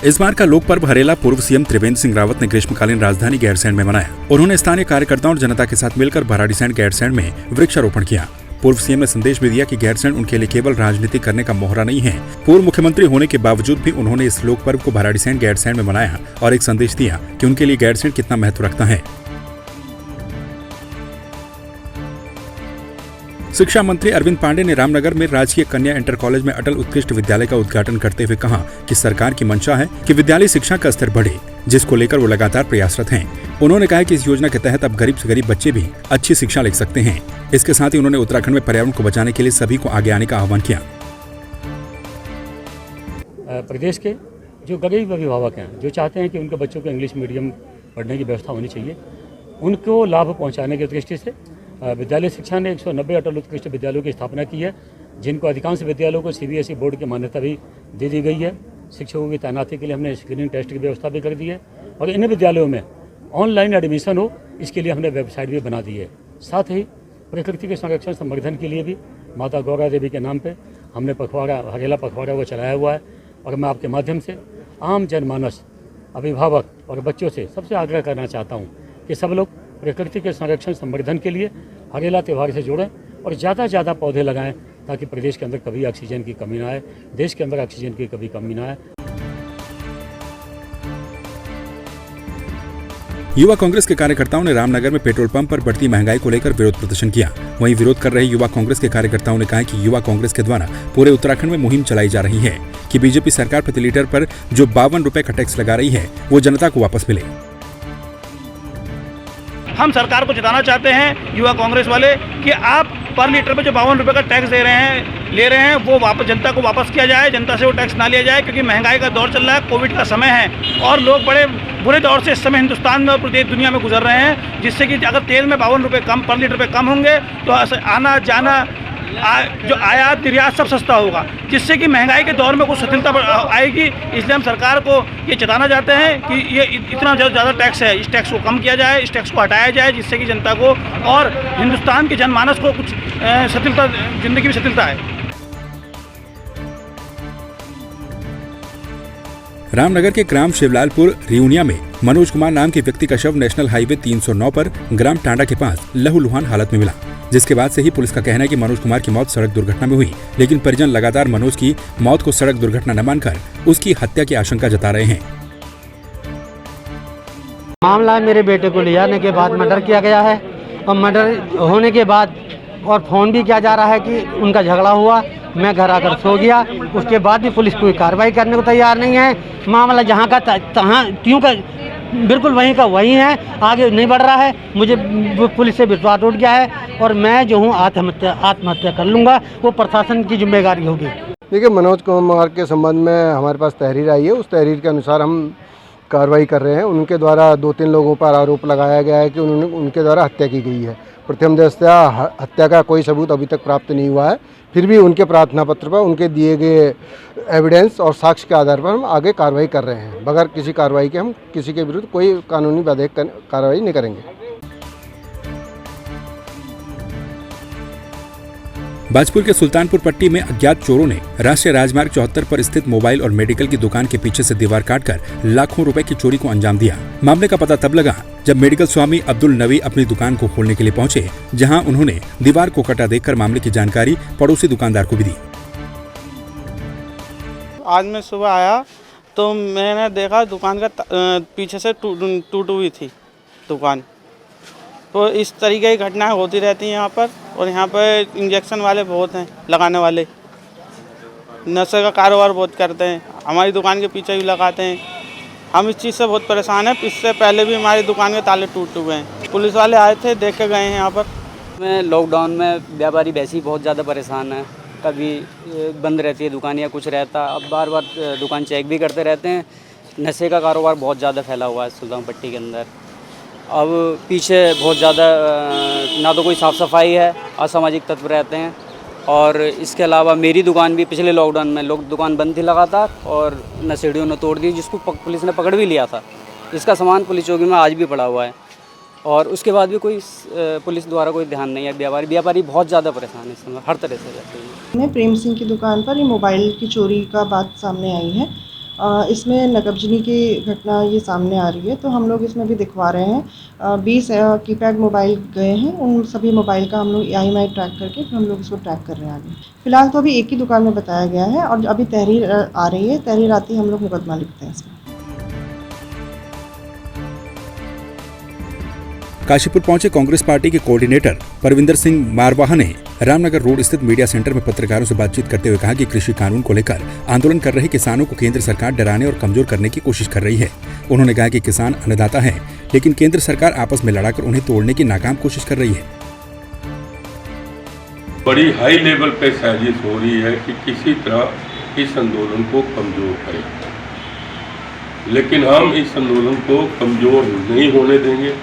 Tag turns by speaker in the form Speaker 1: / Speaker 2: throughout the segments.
Speaker 1: इस बार का लोक पर्व हरेला पूर्व सीएम त्रिवेंद्र सिंह रावत ने ग्रीष्मकालीन राजधानी गैरसैंण में मनाया। उन्होंने स्थानीय कार्यकर्ताओं और जनता के साथ मिलकर भराड़ीसैंण गैरसैंण में वृक्षारोपण किया। पूर्व सीएम ने संदेश भी दिया कि गैरसैंण उनके लिए केवल राजनीति करने का मोहरा नहीं है। पूर्व मुख्यमंत्री होने के बावजूद भी उन्होंने इस लोक पर्व को भराड़ीसैंण गैरसैंण में मनाया और एक संदेश दिया कि उनके लिए गैरसैंण कितना महत्व रखता है। शिक्षा मंत्री अरविंद पांडे ने रामनगर में राजकीय कन्या इंटर कॉलेज में अटल उत्कृष्ट विद्यालय का उद्घाटन करते हुए कहा कि सरकार की मंशा है कि विद्यालय शिक्षा का स्तर बढ़े, जिसको लेकर वो लगातार प्रयासरत हैं। उन्होंने कहा कि इस योजना के तहत अब गरीब से गरीब बच्चे भी अच्छी शिक्षा ले सकते हैं। इसके साथ ही उन्होंने उत्तराखंड में पर्यावरण को बचाने के लिए सभी को आगे आने का आह्वान किया।
Speaker 2: प्रदेश के जो गरीब अभिभावक हैं, जो चाहते हैं कि उनके बच्चों को इंग्लिश मीडियम पढ़ने की व्यवस्था होनी चाहिए, उनको लाभ पहुँचाने की दृष्टि से विद्यालय शिक्षा ने 190 अटल उत्कृष्ट विद्यालयों की स्थापना की है, जिनको अधिकांश विद्यालयों को सीबीएसई बोर्ड की मान्यता भी दे दी गई है। शिक्षकों की तैनाती के लिए हमने स्क्रीनिंग टेस्ट की व्यवस्था भी कर दी है और इन विद्यालयों में ऑनलाइन एडमिशन हो, इसके लिए हमने वेबसाइट भी बना दी है। साथ ही प्रकृति के संरक्षण संवर्धन के लिए भी माता गौरा देवी के नाम पर हमने पखवाड़ा, हरेला पखवाड़ा वो चलाया हुआ है। और मैं आपके माध्यम से आम जनमानस, अभिभावक और बच्चों से सबसे आग्रह करना चाहता हूँ कि सब लोग प्रकृति के संरक्षण संवर्धन के लिए हरेला त्यौहार से जुड़ें और ज़्यादा से ज़्यादा पौधे लगाएं, ताकि प्रदेश के अंदर कभी ऑक्सीजन की कमी ना आए, देश के अंदर ऑक्सीजन की कभी कमी ना आए।
Speaker 1: युवा कांग्रेस के कार्यकर्ताओं ने रामनगर में पेट्रोल पंप पर बढ़ती महंगाई को लेकर विरोध प्रदर्शन किया। वहीं विरोध कर रहे युवा कांग्रेस के कार्यकर्ताओं ने कहा कि युवा कांग्रेस के द्वारा पूरे उत्तराखंड में मुहिम चलाई जा रही है कि बीजेपी सरकार प्रति लीटर पर जो 52 रुपए का टैक्स लगा रही है वो जनता को वापस मिले।
Speaker 3: हम सरकार को जिताना चाहते हैं युवा कांग्रेस वाले कि आप पर लीटर पे जो 52 रुपये का टैक्स ले रहे हैं वो वापस जनता को वापस किया जाए, जनता से वो टैक्स ना लिया जाए, क्योंकि महंगाई का दौर चल रहा है, कोविड का समय है और लोग बड़े बुरे दौर से इस समय हिंदुस्तान में और पूरी दुनिया में गुजर रहे हैं। जिससे कि अगर तेल में 52 रुपये कम पर लीटर पे कम होंगे तो आना जाना जो आयात निर्यात सब सस्ता होगा, जिससे कि महंगाई के दौर में कुछ शिथिलता आएगी। इसलिए हम सरकार को ये चेताना चाहते हैं कि ये इतना ज़्यादा टैक्स है, इस टैक्स को कम किया जाए, इस टैक्स को हटाया जाए, जिससे कि जनता को और हिंदुस्तान के जनमानस को कुछ शिथिलता, जिंदगी में शिथिलता है।
Speaker 1: रामनगर के ग्राम शिवलालपुर रियूनिया में मनोज कुमार नाम के व्यक्ति का शव नेशनल हाईवे 309 पर ग्राम टांडा के पास लहूलुहान हालत में मिला, जिसके बाद से ही पुलिस का कहना है कि मनोज कुमार की मौत सड़क दुर्घटना में हुई। लेकिन परिजन लगातार मनोज की मौत को सड़क दुर्घटना न मानकर उसकी हत्या की आशंका जता रहे हैं।
Speaker 4: मामला है मेरे बेटे को ले जाने के बाद मर्डर किया गया है और मर्डर होने के बाद और फोन भी किया जा रहा है कि उनका झगड़ा हुआ, मैं घर आकर सो गया। उसके बाद भी पुलिस कोई कार्रवाई करने को तैयार नहीं है। मामला जहाँ का तहाँ त्यों का बिल्कुल वहीं का वहीं है, आगे नहीं बढ़ रहा है। मुझे पुलिस से विश्वास उठ गया है और मैं जो हूँ आत्महत्या कर लूँगा, वो प्रशासन की जिम्मेदारी होगी।
Speaker 5: देखिए, मनोज कुमार के संबंध में हमारे पास तहरीर आई है, उस तहरीर के अनुसार हम कार्रवाई कर रहे हैं। उनके द्वारा 2-3 लोगों पर आरोप लगाया गया है कि उनके द्वारा हत्या की गई है। प्रथम दृष्टया हत्या का कोई सबूत अभी तक प्राप्त नहीं हुआ है, फिर भी उनके प्रार्थना पत्र पर उनके दिए गए एविडेंस और साक्ष्य के आधार पर हम आगे कार्रवाई कर रहे हैं। बगैर किसी कार्रवाई के हम किसी के विरुद्ध कोई कानूनी वैधानिक कार्रवाई नहीं करेंगे।
Speaker 1: बाजपुर के सुल्तानपुर पट्टी में अज्ञात चोरों ने राष्ट्रीय राजमार्ग 74 पर स्थित मोबाइल और मेडिकल की दुकान के पीछे से दीवार काटकर लाखों रुपए की चोरी को अंजाम दिया। मामले का पता तब लगा जब मेडिकल स्वामी अब्दुल नवी अपनी दुकान को खोलने के लिए पहुंचे, जहां उन्होंने दीवार को कटा देखकर मामले की जानकारी पड़ोसी दुकानदार को भी दी।
Speaker 6: आज मैं सुबह आया तो मैंने देखा दुकान का पीछे से टूटी हुई थी दुकान। तो इस तरीके की घटनाएं होती रहती हैं यहाँ पर, और यहाँ पर इंजेक्शन वाले बहुत हैं लगाने वाले, नशे का कारोबार बहुत करते हैं, हमारी दुकान के पीछे भी लगाते हैं। हम इस चीज़ से बहुत परेशान हैं। इससे पहले भी हमारी दुकान के ताले टूट हुए हैं। पुलिस वाले आए थे, देख के गए हैं यहाँ पर।
Speaker 7: में लॉकडाउन में व्यापारी वैसे ही बहुत ज़्यादा परेशान है, कभी बंद रहती है दुकान या कुछ रहता, अब बार बार दुकान चेक भी करते रहते हैं। नशे का कारोबार बहुत ज़्यादा फैला हुआ है सुल्तान पट्टी के अंदर। अब पीछे बहुत ज़्यादा ना तो कोई साफ़ सफाई है, असामाजिक तत्व रहते हैं। और इसके अलावा मेरी दुकान भी पिछले लॉकडाउन में दुकान बंद थी लगातार, और नशेड़ियों ने तोड़ दी, जिसको पुलिस ने पकड़ भी लिया था। इसका सामान पुलिस चौकी में आज भी पड़ा हुआ है, और उसके बाद भी कोई पुलिस द्वारा कोई ध्यान नहीं है। व्यापारी बहुत ज़्यादा परेशान है इस समय, हर तरह से रहते हैं।
Speaker 8: मैं प्रेम सिंह की दुकान पर ये मोबाइल की चोरी का बात सामने आई है, इसमें नकबजनी की घटना ये सामने आ रही है, तो हम लोग इसमें भी दिखवा रहे हैं। 20 कीपैड मोबाइल गए हैं, उन सभी मोबाइल का हम लोग EMI ट्रैक करके फिर हम लोग इसको ट्रैक कर रहे हैं आगे। फिलहाल तो अभी एक ही दुकान में बताया गया है और अभी तहरीर आ रही है, तहरीर आती हम लोग मुकदमा लिखते हैं इसमें।
Speaker 1: काशीपुर पहुंचे कांग्रेस पार्टी के कोऑर्डिनेटर परविंदर सिंह मारवाहा ने रामनगर रोड स्थित मीडिया सेंटर में पत्रकारों से बातचीत करते हुए कहा कि कृषि कानून को लेकर आंदोलन कर रहे किसानों को केंद्र सरकार डराने और कमजोर करने की कोशिश कर रही है। उन्होंने कहा कि किसान अन्नदाता हैं, लेकिन केंद्र सरकार आपस में लड़ाकर उन्हें तोड़ने की नाकाम कोशिश कर रही है।
Speaker 9: बड़ी हाई लेवल पे साजिश हो रही है कि किसी तरह इस आंदोलन को कमजोर करें, लेकिन हम इस आंदोलन को कमजोर नहीं होने देंगे।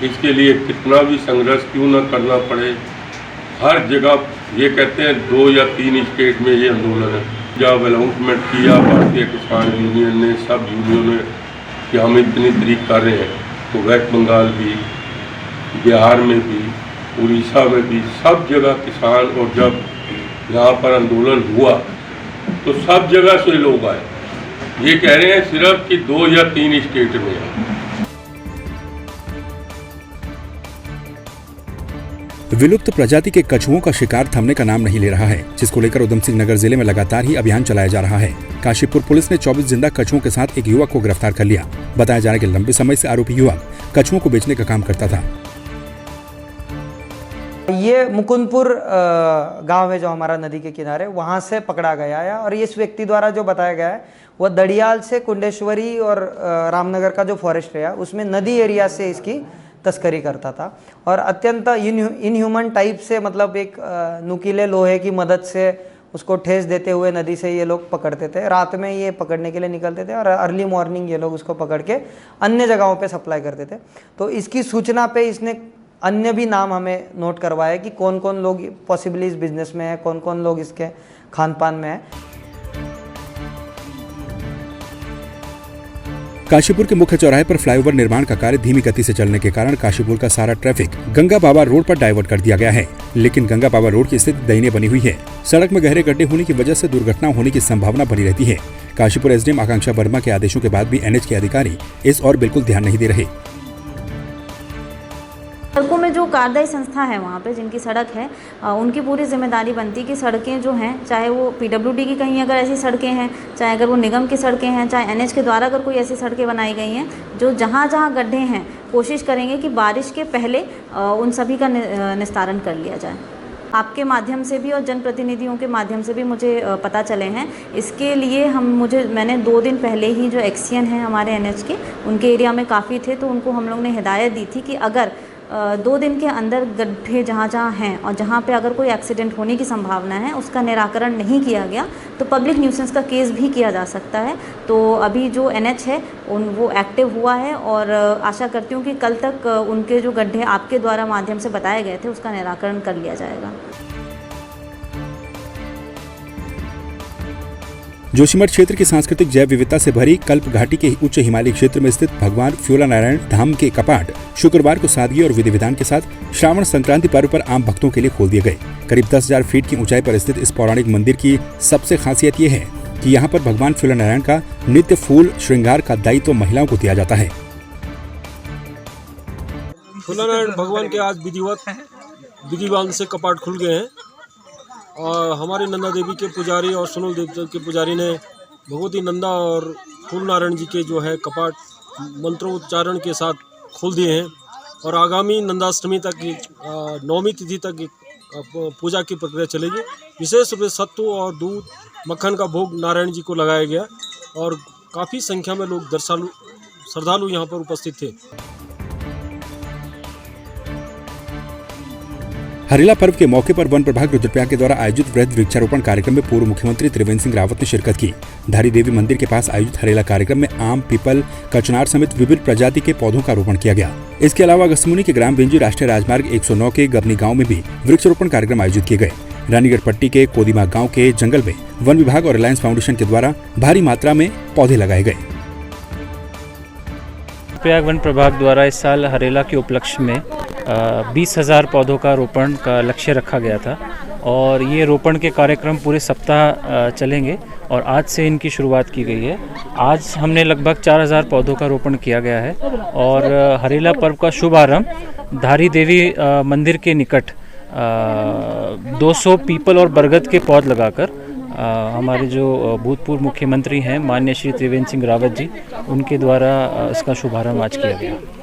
Speaker 9: इसके लिए कितना भी संघर्ष क्यों न करना पड़े, हर जगह ये कहते हैं 2 या 3 स्टेट में ये आंदोलन है। जब अनाउंसमेंट किया भारतीय किसान यूनियन ने, सब यूनियनों ने कि हम इतनी तारीख कर रहे हैं, तो वेस्ट बंगाल भी, बिहार में भी, उड़ीसा में भी, सब जगह किसान, और जब यहाँ पर आंदोलन हुआ तो सब जगह से लोग आए। ये कह रहे हैं सिर्फ कि 2 या 3 स्टेट में है।
Speaker 1: विलुप्त प्रजाति के कछुओं का शिकार थमने का नाम नहीं ले रहा है, जिसको लेकर उधम सिंह नगर जिले में लगातार ही अभियान चलाया जा रहा है। काशीपुर पुलिस ने 24 जिंदा कछुओं के साथ एक युवक को गिरफ्तार कर लिया। बताया जा रहा है कि लंबे समय से आरोपी युवक कछुओं को बेचने का काम करता था।
Speaker 10: ये मुकुंदपुर गांव है जो हमारा नदी के किनारे, वहां से पकड़ा गया है। और इस व्यक्ति द्वारा जो बताया गया है वो दड़ियाल से कुंडेश्वरी और रामनगर का जो फॉरेस्ट है उसमें नदी एरिया से इसकी तस्करी करता था। और अत्यंत इनह्यूमन टाइप से, मतलब एक नुकीले लोहे की मदद से उसको ठेस देते हुए नदी से ये लोग पकड़ते थे। रात में ये पकड़ने के लिए निकलते थे और अर्ली मॉर्निंग ये लोग उसको पकड़ के अन्य जगहों पे सप्लाई करते थे। तो इसकी सूचना पे इसने अन्य भी नाम हमें नोट करवाया कि कौन कौन लोग पॉसिबली इस बिजनेस में है, कौन कौन लोग इसके खान पान में है।
Speaker 1: काशीपुर के मुख्य चौराहे पर फ्लाईओवर निर्माण का कार्य धीमी गति से चलने के कारण काशीपुर का सारा ट्रैफिक गंगा बाबा रोड पर डाइवर्ट कर दिया गया है। लेकिन गंगा बाबा रोड की स्थिति दयनीय बनी हुई है। सड़क में गहरे गड्ढे होने की वजह से दुर्घटना होने की संभावना बनी रहती है। काशीपुर SDM आकांक्षा वर्मा के आदेशों के बाद भी NH के अधिकारी इस और बिल्कुल ध्यान नहीं दे रहे।
Speaker 11: सड़कों में जो कार्यदायी संस्था है वहाँ पे जिनकी सड़क है, उनकी पूरी जिम्मेदारी बनती है कि सड़कें जो हैं, चाहे वो PWD की कहीं अगर ऐसी सड़कें हैं, चाहे अगर वो निगम की सड़कें हैं, चाहे NH के द्वारा अगर कोई ऐसी सड़कें बनाई गई हैं, जो जहाँ जहाँ गड्ढे हैं कोशिश करेंगे कि बारिश के पहले उन सभी का निस्तारण कर लिया जाए। आपके माध्यम से भी और जनप्रतिनिधियों के माध्यम से भी मुझे पता चले हैं। इसके लिए मैंने 2 दिन पहले ही जो एक्सियन हैं हमारे NH के, उनके एरिया में काफ़ी थे, तो उनको हम लोग ने हिदायत दी थी कि अगर 2 दिन के अंदर गड्ढे जहाँ जहाँ हैं और जहाँ पे अगर कोई एक्सीडेंट होने की संभावना है उसका निराकरण नहीं किया गया तो पब्लिक न्यूसेंस का केस भी किया जा सकता है। तो अभी जो NH है वो एक्टिव हुआ है और आशा करती हूँ कि कल तक उनके जो गड्ढे आपके द्वारा माध्यम से बताए गए थे उसका निराकरण कर लिया जाएगा।
Speaker 1: जोशीमठ क्षेत्र की सांस्कृतिक जैव विविधता से भरी कल्प घाटी के उच्च हिमालयी क्षेत्र में स्थित भगवान फ्योलानारायण धाम के कपाट शुक्रवार को सादगी और विधि विधान के साथ श्रावण संक्रांति पर्व पर आम भक्तों के लिए खोल दिए गए। करीब 10,000 फीट की ऊंचाई पर स्थित इस पौराणिक मंदिर की सबसे खासियत ये है कि यहाँ पर भगवान फ्योलानारायण का नित्य फूल श्रृंगार का दायित्व महिलाओं को दिया जाता है।
Speaker 12: फ्योलानारायण भगवान के आज विधिवान से कपाट खुल गए हैं और हमारी नंदा देवी के पुजारी और सोनल देवी के पुजारी ने भगवती नंदा और फूल नारायण जी के जो है कपाट मंत्रोच्चारण के साथ खोल दिए हैं और आगामी नंदाष्टमी तक 9वीं तिथि तक पूजा की प्रक्रिया चलेगी। विशेष रूप से सत्तू और दूध मक्खन का भोग नारायण जी को लगाया गया और काफ़ी संख्या में लोग श्रद्धालु यहाँ पर उपस्थित थे।
Speaker 1: हरेला पर्व के मौके पर वन प्रभाग रुद्रप्रयाग के द्वारा आयोजित वृहद वृक्षारोपण कार्यक्रम में पूर्व मुख्यमंत्री त्रिवेंद्र सिंह रावत ने शिरकत की। धारी देवी मंदिर के पास आयोजित हरेला कार्यक्रम में आम, पीपल, कचनार समेत विभिन्न प्रजाति के पौधों का रोपण किया गया। इसके अलावा अगस्त्यमुनि के ग्राम बेंजी राष्ट्रीय राजमार्ग 109 के गबनी गाँव में भी वृक्षारोपण कार्यक्रम आयोजित किए गए। रानीगढ़ पट्टी के कोदिमा गाँव के जंगल में वन विभाग और रिलायंस फाउंडेशन के द्वारा भारी मात्रा में पौधे लगाए गए।
Speaker 13: प्रयाग वन प्रभाग द्वारा इस साल हरेला के उपलक्ष्य में 20,000 पौधों का रोपण का लक्ष्य रखा गया था और ये रोपण के कार्यक्रम पूरे सप्ताह चलेंगे और आज से इनकी शुरुआत की गई है। आज हमने लगभग 4000 पौधों का रोपण किया गया है और हरेला पर्व का शुभारंभ धारी देवी मंदिर के निकट 200 पीपल और बरगद के पौध लगाकर हमारे जो भूतपूर्व मुख्यमंत्री हैं माननीय श्री त्रिवेंद्र सिंह रावत जी, उनके द्वारा इसका शुभारंभ आज किया गया।